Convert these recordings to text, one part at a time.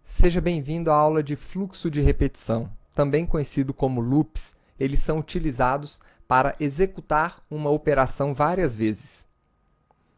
Seja bem-vindo à aula de fluxo de repetição. Também conhecido como loops, eles são utilizados para executar uma operação várias vezes.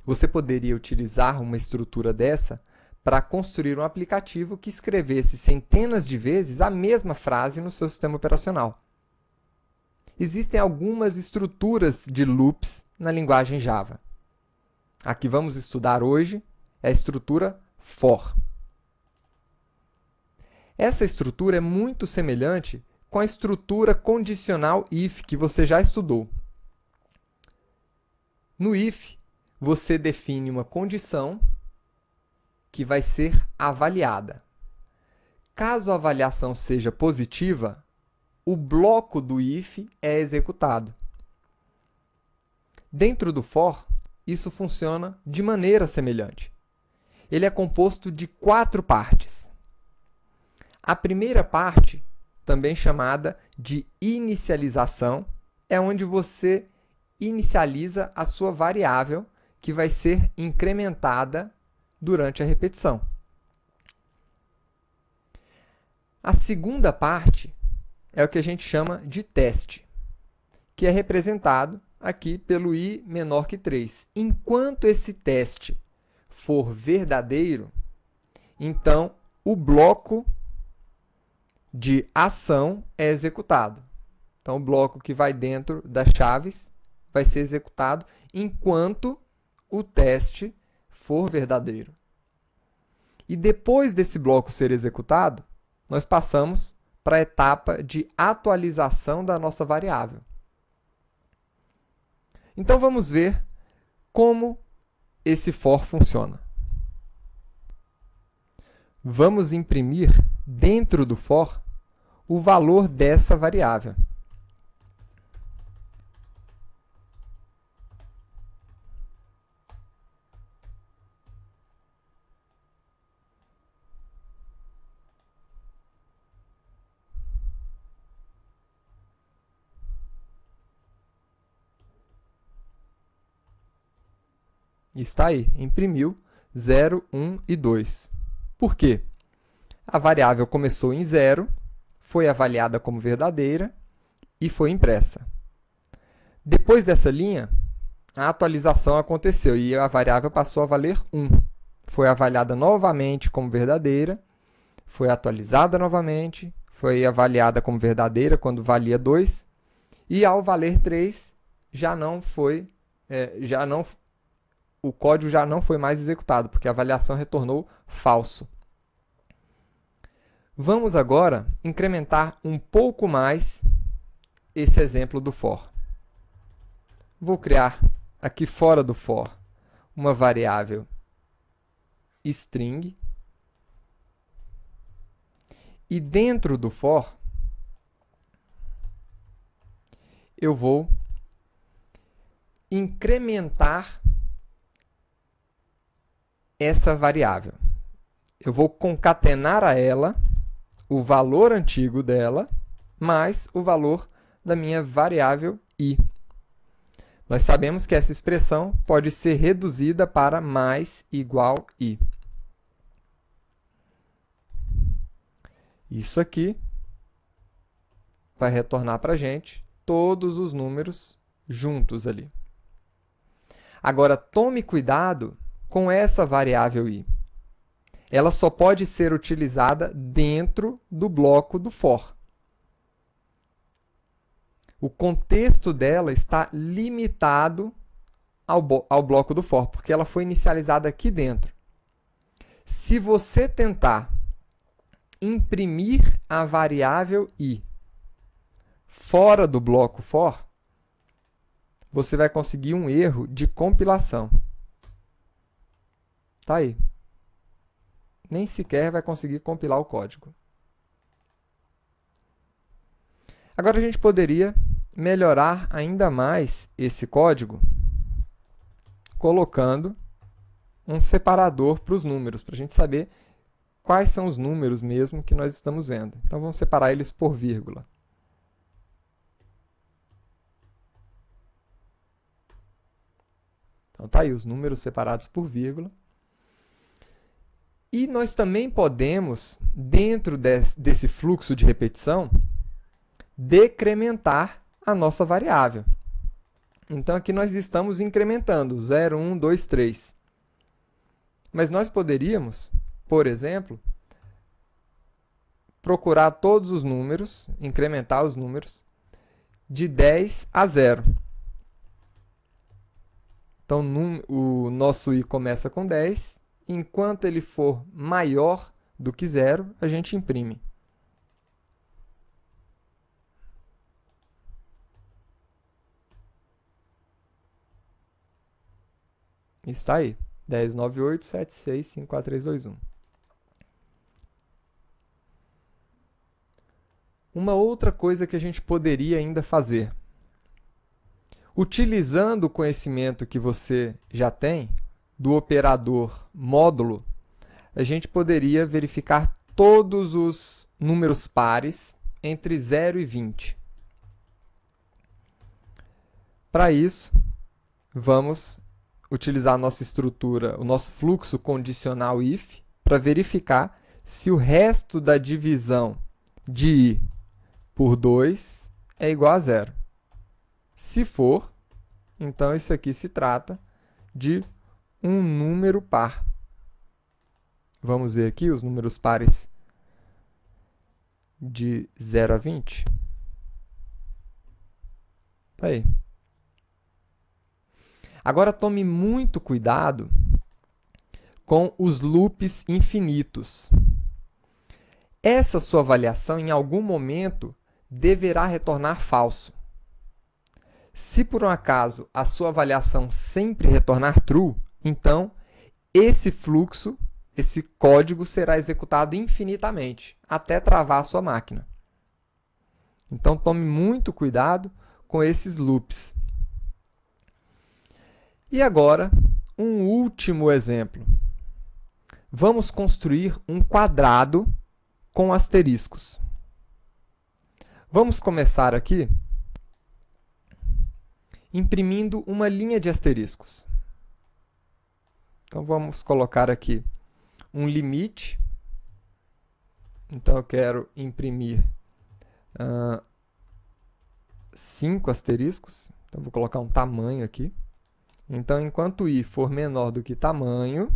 Você poderia utilizar uma estrutura dessa para construir um aplicativo que escrevesse centenas de vezes a mesma frase no seu sistema operacional. Existem algumas estruturas de loops na linguagem Java. A que vamos estudar hoje é a estrutura for. Essa estrutura é muito semelhante com a estrutura condicional if, que você já estudou. No if, você define uma condição que vai ser avaliada. Caso a avaliação seja positiva, o bloco do if é executado. Dentro do for, isso funciona de maneira semelhante. Ele é composto de 4 partes. A primeira parte, também chamada de inicialização, é onde você inicializa a sua variável que vai ser incrementada durante a repetição. A segunda parte é o que a gente chama de teste, que é representado aqui pelo i menor que 3. Enquanto esse teste for verdadeiro, então o bloco de ação é executado. Então, o bloco que vai dentro das chaves vai ser executado enquanto o teste for verdadeiro. E depois desse bloco ser executado, nós passamos para a etapa de atualização da nossa variável. Então, vamos ver como esse for funciona. Vamos imprimir dentro do for o valor dessa variável. Está aí, imprimiu 0, 1 e 2. Por quê? A variável começou em 0, foi avaliada como verdadeira e foi impressa. Depois dessa linha, a atualização aconteceu e a variável passou a valer 1. Foi avaliada novamente como verdadeira, foi atualizada novamente, foi avaliada como verdadeira quando valia 2, e ao valer 3, o código já não foi mais executado, porque a avaliação retornou falso. Vamos agora incrementar um pouco mais esse exemplo do for. Vou criar aqui fora do for uma variável string. E dentro do for, eu vou incrementar essa variável. Eu vou concatenar a ela o valor antigo dela mais o valor da minha variável i. Nós sabemos que essa expressão pode ser reduzida para mais igual i. Isso aqui vai retornar para a gente todos os números juntos ali. Agora, tome cuidado com essa variável i. Ela só pode ser utilizada dentro do bloco do for. O contexto dela está limitado ao bloco do for, porque ela foi inicializada aqui dentro. Se você tentar imprimir a variável i fora do bloco for, você vai conseguir um erro de compilação. Tá aí. Nem sequer vai conseguir compilar o código. Agora, a gente poderia melhorar ainda mais esse código colocando um separador para os números, para a gente saber quais são os números mesmo que nós estamos vendo. Então, vamos separar eles por vírgula. Então, tá aí os números separados por vírgula. E nós também podemos, dentro desse fluxo de repetição, decrementar a nossa variável. Então, aqui nós estamos incrementando 0, 1, 2, 3. Mas nós poderíamos, por exemplo, procurar todos os números, incrementar os números, de 10 a 0. Então, o nosso i começa com 10. Enquanto ele for maior do que 0, a gente imprime. Está aí. 10, 9, 8, 7, 6, 5, 4, 3, 2, 1. Uma outra coisa que a gente poderia ainda fazer. Utilizando o conhecimento que você já tem do operador módulo, a gente poderia verificar todos os números pares entre 0 e 20. Para isso, vamos utilizar a nossa estrutura, o nosso fluxo condicional if, para verificar se o resto da divisão de i por 2 é igual a 0. Se for, então isso aqui se trata de um número par. Vamos ver aqui os números pares de 0 a 20. Tá aí. Agora tome muito cuidado com os loops infinitos. Essa sua avaliação, em algum momento, deverá retornar falso. Se por um acaso a sua avaliação sempre retornar true, então esse fluxo, esse código será executado infinitamente, até travar a sua máquina. Então tome muito cuidado com esses loops. E agora, um último exemplo. Vamos construir um quadrado com asteriscos. Vamos começar aqui imprimindo uma linha de asteriscos. Então, vamos colocar aqui um limite. Então, eu quero imprimir 5 asteriscos. Então, vou colocar um tamanho aqui. Então, enquanto i for menor do que tamanho,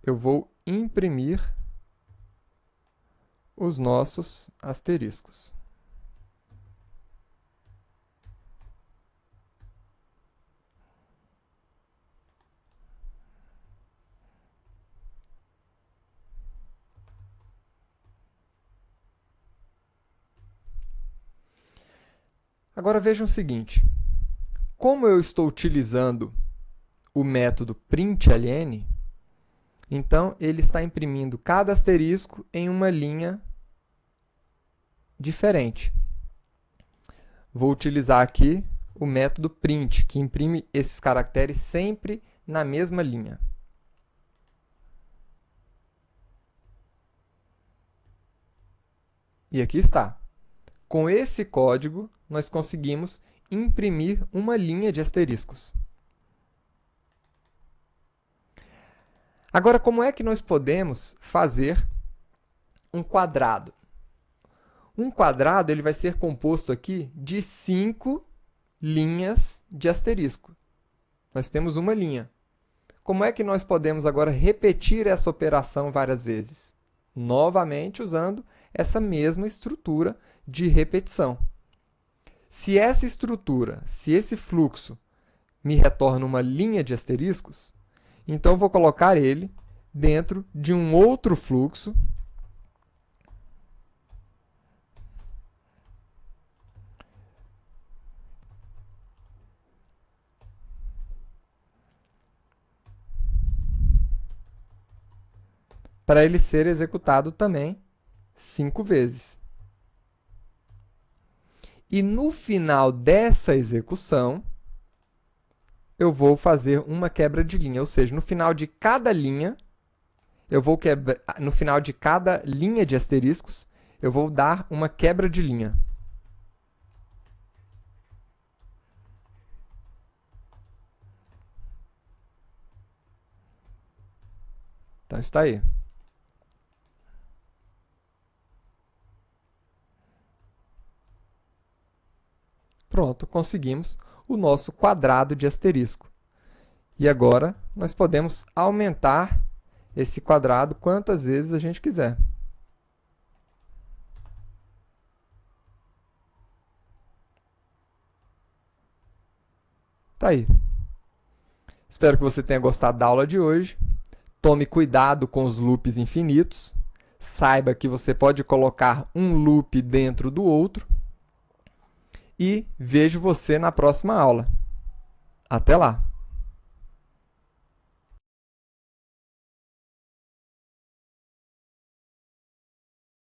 eu vou imprimir os nossos asteriscos. Agora vejam o seguinte. Como eu estou utilizando o método println, então ele está imprimindo cada asterisco em uma linha diferente. Vou utilizar aqui o método print, que imprime esses caracteres sempre na mesma linha. E aqui está. Com esse código, nós conseguimos imprimir uma linha de asteriscos. Agora, como é que nós podemos fazer um quadrado? Um quadrado ele vai ser composto aqui de 5 linhas de asterisco. Nós temos uma linha. Como é que nós podemos agora repetir essa operação várias vezes? Novamente usando essa mesma estrutura de repetição. Se essa estrutura, se esse fluxo me retorna uma linha de asteriscos, então vou colocar ele dentro de um outro fluxo para ele ser executado também 5 vezes. E no final dessa execução, eu vou fazer uma quebra de linha, ou seja, no final de cada linha, no final de cada linha de asteriscos, eu vou dar uma quebra de linha. Então, está aí. Pronto, conseguimos o nosso quadrado de asterisco. E agora, nós podemos aumentar esse quadrado quantas vezes a gente quiser. Tá aí. Espero que você tenha gostado da aula de hoje. Tome cuidado com os loops infinitos. Saiba que você pode colocar um loop dentro do outro. E vejo você na próxima aula. Até lá!